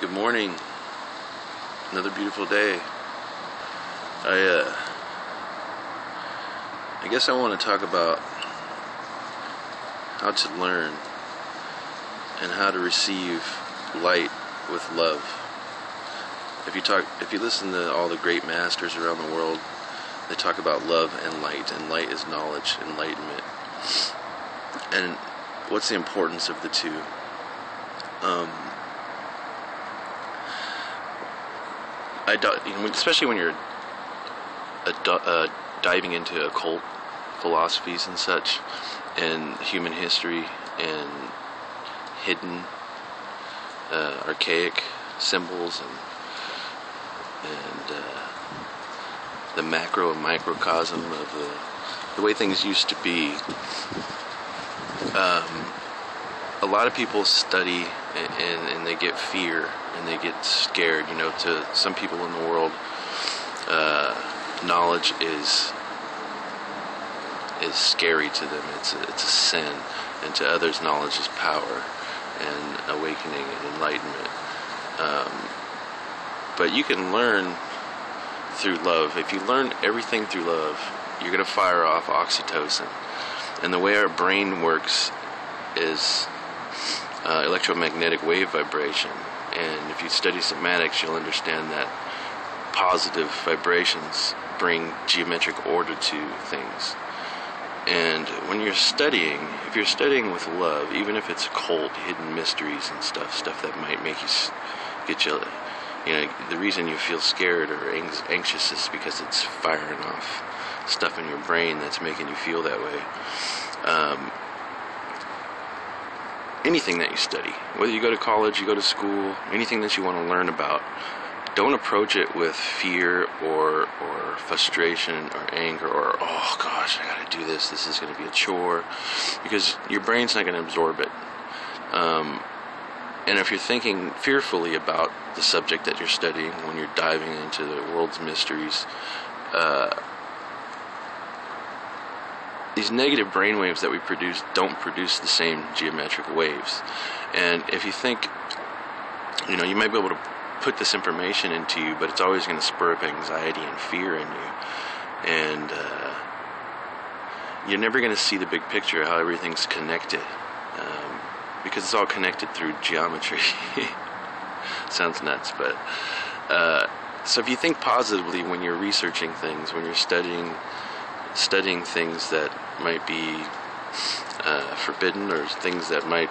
Good morning. Another beautiful day. I guess I want to talk about how to learn and how to receive light with love. If you listen to all the great masters around the world, they talk about love and light is knowledge, enlightenment. And what's the importance of the two? Especially when you're diving into occult philosophies and such, and human history, and hidden, archaic symbols, and the macro and microcosm of the way things used to be. A lot of people study and they get fear and they get scared. To some people in the world, knowledge is scary to them. It's a sin, and to others, knowledge is power and awakening and enlightenment. But you can learn through love. If you learn everything through love, you're going to fire off oxytocin. And the way our brain works is electromagnetic wave vibration. And if you study somatics, you'll understand that positive vibrations bring geometric order to things. And when you're studying, if you're studying with love, even if it's occult, hidden mysteries and stuff that might make you the reason you feel scared or anxious is because it's firing off stuff in your brain that's making you feel that way. Anything that you study, whether you go to college, you go to school, anything that you want to learn about, don't approach it with fear or frustration or anger or, oh gosh, I gotta do this is going to be a chore, because your brain's not going to absorb it. And if you're thinking fearfully about the subject that you're studying when you're diving into the world's mysteries, these negative brainwaves that we produce don't produce the same geometric waves. And if you think, you might be able to put this information into you, but it's always going to spur up anxiety and fear in you. And you're never going to see the big picture, how everything's connected. Because it's all connected through geometry. Sounds nuts, but... so if you think positively when you're researching things, when you're studying things that might be forbidden, or things that might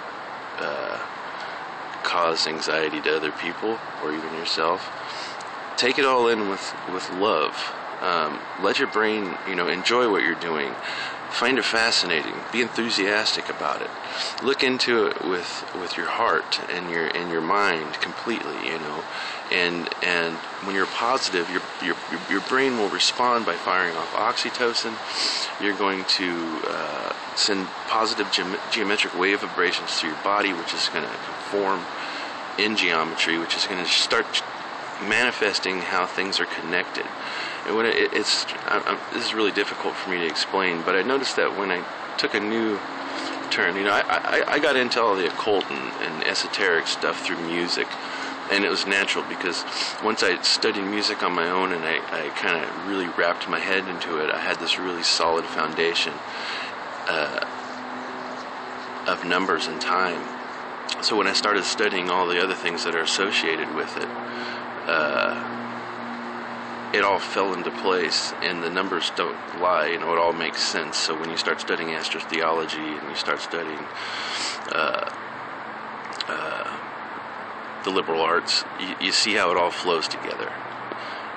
cause anxiety to other people or even yourself, take it all in with love. Let your brain enjoy what you're doing. Find it fascinating. Be enthusiastic about it. Look into it with your heart and your mind completely. And when you're positive, your brain will respond by firing off oxytocin. You're going to send positive geometric wave vibrations through your body, which is going to conform in geometry, which is going to start manifesting how things are connected. And this is really difficult for me to explain, but I noticed that when I took a new turn, I got into all the occult and esoteric stuff through music. And it was natural, because once I studied music on my own and I kind of really wrapped my head into it, I had this really solid foundation of numbers and time. So when I started studying all the other things that are associated with it, it all fell into place, and the numbers don't lie. It all makes sense. So when you start studying astrotheology and you start studying the liberal arts, you see how it all flows together.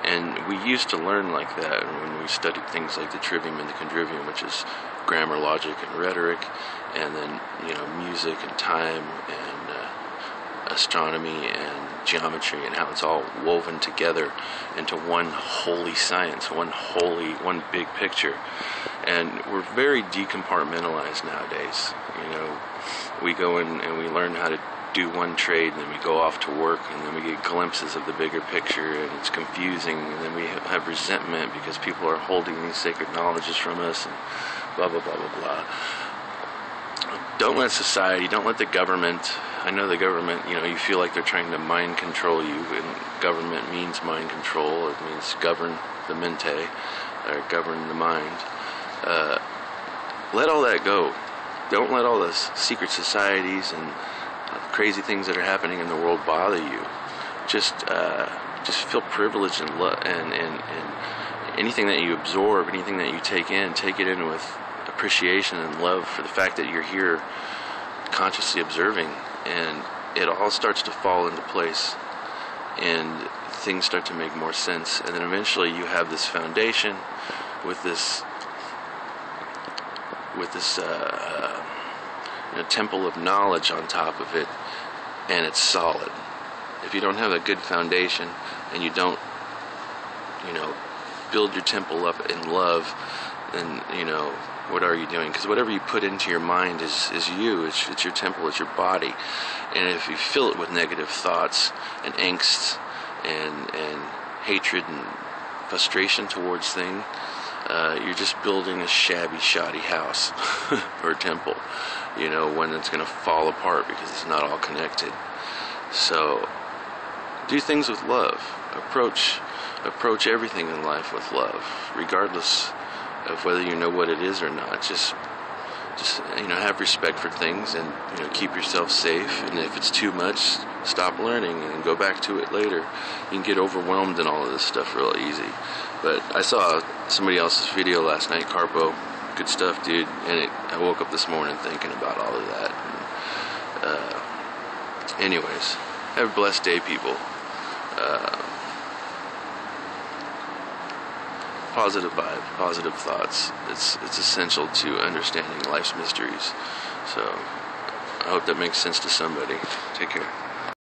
And we used to learn like that when we studied things like the trivium and the quadrivium, which is grammar, logic, and rhetoric, and then music and time and astronomy and geometry, and how it's all woven together into one holy science, one big picture. And we're very decompartmentalized nowadays. We go in and we learn how to do one trade, and then we go off to work, and then we get glimpses of the bigger picture, and it's confusing, and then we have resentment because people are holding these sacred knowledges from us, and blah, blah, blah, blah, blah. Don't let society, don't let the government, I know the government, you feel like they're trying to mind control you, and government means mind control. It means govern the mente, or govern the mind. Let all that go. Don't let all the secret societies and crazy things that are happening in the world bother you. Just feel privileged and anything that you absorb, anything that you take it in with appreciation and love for the fact that you're here consciously observing, and it all starts to fall into place and things start to make more sense, and then eventually you have this foundation with this temple of knowledge on top of it, and it's solid. If you don't have a good foundation and you don't build your temple up in love, then what are you doing? Because whatever you put into your mind is you. It's your temple. It's your body. And if you fill it with negative thoughts and angst and hatred and frustration towards things, you're just building a shoddy house or temple, when it's going to fall apart because it's not all connected. So do things with love. Approach everything in life with love, regardless of whether you know what it is or not. Just have respect for things, and keep yourself safe. And if it's too much, stop learning and go back to it later. You can get overwhelmed in all of this stuff real easy. But I saw somebody else's video last night, Carpo. Good stuff, dude. And I woke up this morning thinking about all of that. And, anyways, have a blessed day, people. Positive vibe, positive thoughts. It's essential to understanding life's mysteries. So I hope that makes sense to somebody. Take care.